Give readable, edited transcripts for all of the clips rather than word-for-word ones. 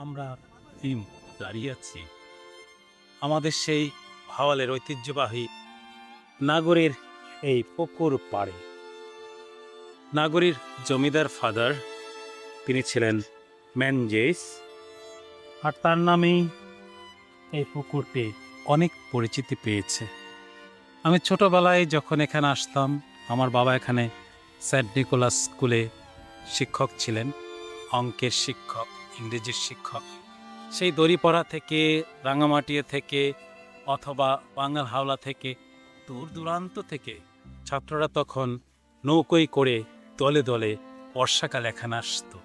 আমরা দাঁড়িয়ে আছি আমাদের সেই ভাওয়ালের ঐতিহ্যবাহী নাগরীর এই পুকুর পাড়ে। নাগরীর জমিদার ফাদার তিনি ছিলেন ম্যানজেস, আর তার নামেই এই পুকুরটি অনেক পরিচিতি পেয়েছে। আমি ছোটবেলায় যখন এখানে আসতাম, আমার বাবা এখানে সেন্ট নিকোলাস স্কুলে শিক্ষক ছিলেন, অঙ্কের শিক্ষক, ইংরেজির শিক্ষক। সেই দড়িপাড়া থেকে, রাঙামাটিয়া থেকে অথবা বাঙ্গাল হাওলা থেকে দূর দূরান্ত থেকে ছাত্ররা তখন নৌকোয় করে দলে দলে বর্ষাকাল এখানে আসতো।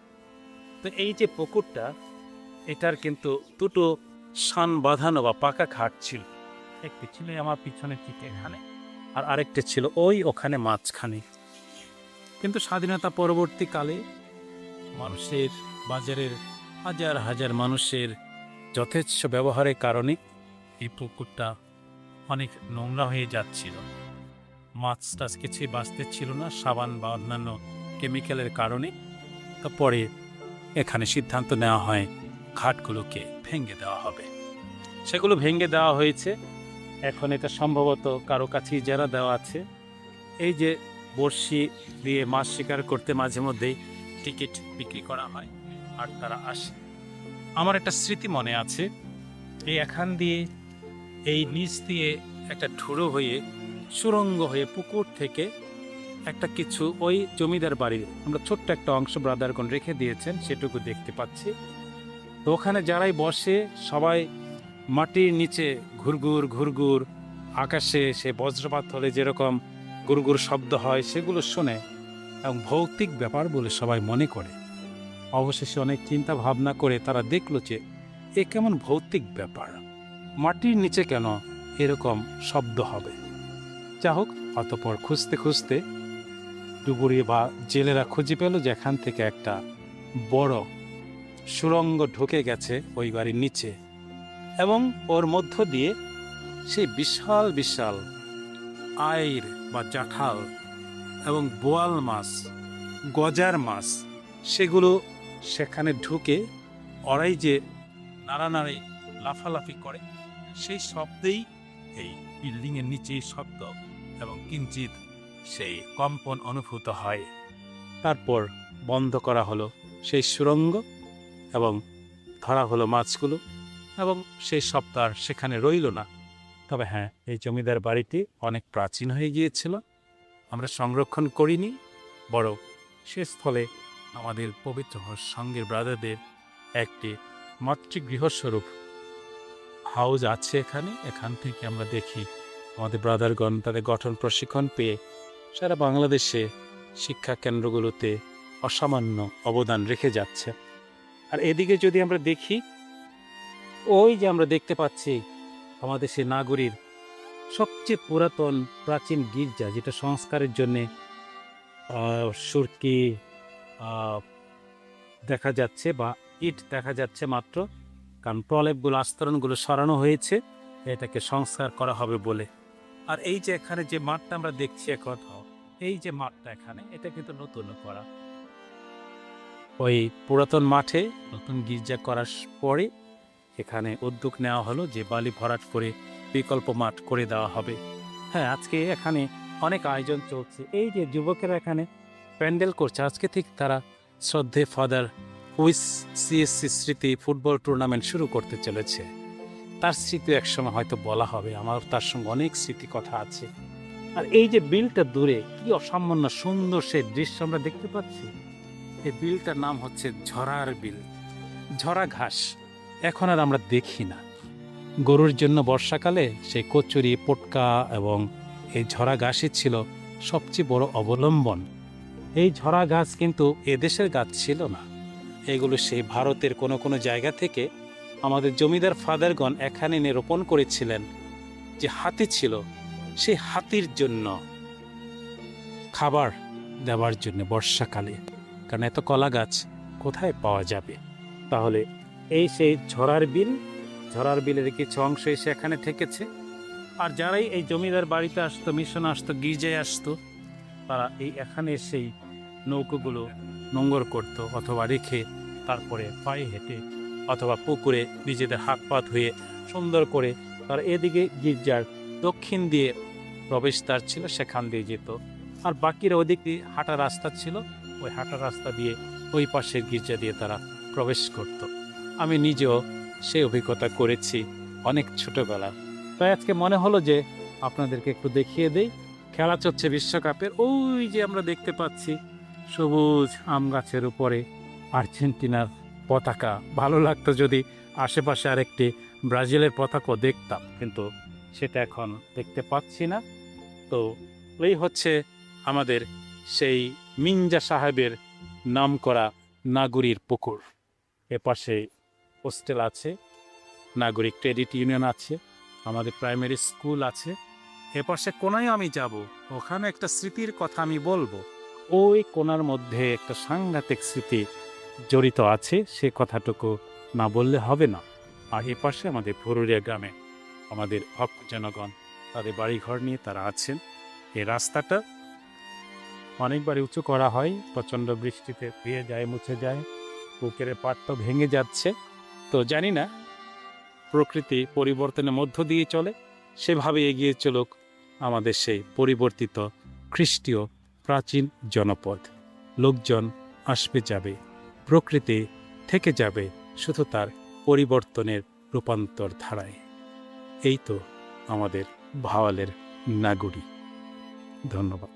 তো এই যে পুকুরটা, এটার কিন্তু দুটো শান বাঁধানো বা পাকা ঘাট ছিল। একটি ছিল আমার পিছনের ঠিক এখানে, আর আরেকটি ছিল ওখানে মাঝখানে। কিন্তু স্বাধীনতা পরবর্তীকালে মানুষের, বাজারের হাজার হাজার মানুষের যথেচ্ছ ব্যবহারের কারণে এই পুকুরটা অনেক নোংরা হয়ে যাচ্ছিল। মাছ টাছ কিছুই বাঁচতে ছিল না সাবান বা অন্যান্য কেমিক্যালের কারণে। তারপরে এখানে সিদ্ধান্ত নেওয়া হয় ঘাটগুলোকে ভেঙে দেওয়া হবে। সেগুলো ভেঙে দেওয়া হয়েছে। এখন এটা সম্ভবত কারো কাছেই যারা দেওয়া আছে। এই যে বড়শি দিয়ে মাছ শিকার করতে মাঝে মধ্যেই টিকিট বিক্রি করা হয়, আর তারা আসে। আমার একটা স্মৃতি মনে আছে, এখান দিয়ে, এই নিচ দিয়ে একটা ঢুড়ো হয়ে, সুরঙ্গ হয়ে পুকুর থেকে একটা কিছু ওই জমিদার বাড়ির আমরা ছোট্ট একটা অংশ ব্রাদারগণ রেখে দিয়েছেন, সেটুকু দেখতে পাচ্ছি। তো ওখানে যারাই বসে সবাই মাটির নিচে ঘুরঘুর ঘুরঘুর, আকাশে সে বজ্রপাত হলে যেরকম গুরগুর শব্দ হয় সেগুলো শোনে এবং ভৌতিক ব্যাপার বলে সবাই মনে করে। অবশেষে অনেক চিন্তা ভাবনা করে তারা দেখলো যে এ কেমন ভৌতিক ব্যাপার, মাটির নিচে কেন এরকম শব্দ হবে। যা হোক, অতপর খুঁজতে খুঁজতে ডুবুরি বা জেলেরা খুঁজে পেল যে এখান থেকে একটা বড় সুড়ঙ্গ ঢুকে গেছে ওই বাড়ির নিচে, এবং ওর মধ্য দিয়ে সেই বিশাল বিশাল আইর বা জাঠাল এবং বোয়াল মাছ, গজার মাছ, সেগুলো সেখানে ঢুকে ওরাই যে নাড়ানাড়ি লাফালাফি করে, সেই শব্দেই এই বিল্ডিংয়ের নিচেই শব্দ এবং কিঞ্চিত সেই কম্পন অনুভূত হয়। তারপর বন্ধ করা হলো সেই সুড়ঙ্গ এবং ধরা হলো মাছগুলো, এবং সেই শব্দ আর সেখানে রইল না। তবে হ্যাঁ, এই জমিদার বাড়িটি অনেক প্রাচীন হয়ে গিয়েছিল, আমরা সংরক্ষণ করিনি। বড় সে স্থলে আমাদের পবিত্র সঙ্গের ব্রাদারদের একটি মাতৃগৃহস্বরূপ হাউস আছে এখানে। এখান থেকে আমরা দেখি আমাদের ব্রাদারগণ তাদের গঠন প্রশিক্ষণ পেয়ে সারা বাংলাদেশে শিক্ষা কেন্দ্রগুলোতে অসামান্য অবদান রেখে যাচ্ছে। আর এদিকে যদি আমরা দেখি, ওই যে আমরা দেখতে পাচ্ছি আমাদের সে নাগরীর সবচেয়ে পুরাতন প্রাচীন গির্জা, যেটা সংস্কারের জন্যে সুরকি দেখা যাচ্ছে বা ইট দেখা যাচ্ছে মাত্র, কারণ প্রলেপগুলো, আস্তরণগুলো সরানো হয়েছে এটাকে সংস্কার করা হবে বলে। আর এই যে এখানে যে মাঠটা আমরা দেখছি এখন, এই যে মাঠটা এখানে, এটা কিন্তু নতুন করা। ওই পুরাতন মাঠে নতুন গির্জা করার পরে এখানে উদ্যোগ নেওয়া হলো যে বালি ভরাট করে বিকল্প মাঠ করে দেওয়া হবে। হ্যাঁ, আজকে এখানে অনেক আয়োজন চলছে। এই যে যুবকেরা এখানে প্যান্ডেল করছে, আজকে ঠিক তারা শ্রদ্ধে ফাদার উইস সিএসসি স্মৃতি ফুটবল টুর্নামেন্ট শুরু করতে চলেছে। তার স্মৃতি একসময় হয়তো বলা হবে, আমার তার সঙ্গে অনেক স্মৃতি কথা আছে। আর এই যে বিলটা দূরে, কি অসামান্য সুন্দর সেই দৃশ্য আমরা দেখতে পাচ্ছি। এই বিলটার নাম হচ্ছে ঝরার বিল। ঝরা ঘাস এখন আর আমরা দেখি না। গরুর জন্য বর্ষাকালে সেই কচুরি, পটকা এবং এই ঝরা ঘাসই ছিল সবচেয়ে বড় অবলম্বন। এই ঝরা গাছ কিন্তু এদেশের গাছ ছিল না, এগুলো সেই ভারতের কোনো কোনো জায়গা থেকে আমাদের জমিদার ফাদারগণ এখানে এনে রোপণ করেছিলেন। যে হাতি ছিল, সেই হাতির জন্য খাবার দেওয়ার জন্য বর্ষাকালে, কারণ এত কলা গাছ কোথায় পাওয়া যাবে। তাহলে এই সেই ঝরার বিল, ঝরার বিলের কিছু অংশ এসে এখানে থেকেছে। আর যারাই এই জমিদার বাড়িতে আসতো, মিশন আসতো, গির্জায় আসতো, তারা এই এখানে সেই নৌকোগুলো নোঙর করতো অথবা রেখে তারপরে পায়ে হেঁটে অথবা পুকুরে নিজেদের হাত পা ধুয়ে সুন্দর করে তারা এদিকে গির্জার দক্ষিণ দিয়ে প্রবেশদ্বার ছিল, সেখান দিয়ে যেত। আর বাকিরা ওদিক দিয়ে হাঁটা রাস্তা ছিল, ওই হাঁটা রাস্তা দিয়ে ওই পাশের গির্জা দিয়ে তারা প্রবেশ করত। আমি নিজেও সেই অভিজ্ঞতা করেছি অনেক ছোটবেলা। তাই আজকে মনে হলো যে আপনাদেরকে একটু দেখিয়ে দেই। খেলা চলছে বিশ্বকাপের, ওই যে আমরা দেখতে পাচ্ছি সবুজ আম গাছের উপরে আর্জেন্টিনার পতাকা। ভালো লাগতো যদি আশেপাশে আরেকটি ব্রাজিলের পতাকাও দেখতাম, কিন্তু সেটা এখন দেখতে পাচ্ছি না। তো এই হচ্ছে আমাদের সেই মিঞ্জা সাহেবের নামকরা নাগরির পুকুর। এপাশে হোস্টেল আছে, নাগরিক ক্রেডিট ইউনিয়ন আছে, আমাদের প্রাইমারি স্কুল আছে। এপাশে কোনায় আমি যাব, ওখানে একটা স্মৃতির কথা আমি বলবো। ওই কোনার মধ্যে একটা সাংঘাতিক স্মৃতি জড়িত আছে, সে কথাটুকু না বললে হবে না। আর এপাশে আমাদের পুরুলিয়া গ্রামে আমাদের ভক্ত জনগণ তাদের বাড়িঘর নিয়ে তারা আছেন। এই রাস্তাটা অনেকবার উঁচু করা হয়, প্রচণ্ড বৃষ্টিতে ধুয়ে যায়, মুছে যায়, পুকুরের পাড় তো ভেঙে যাচ্ছে। তো জানি না, প্রকৃতি পরিবর্তনের মধ্য দিয়ে চলে, সেভাবে এগিয়ে চলুক আমাদের সেই পরিবর্তিত খ্রিস্টীয় প্রাচীন জনপদ। লোকজন আসবে যাবে, প্রকৃতি থেকে যাবে শুধু তার পরিবর্তনের রূপান্তর ধারায়। এই তো আমাদের ভাওয়ালের নাগরী। ধন্যবাদ।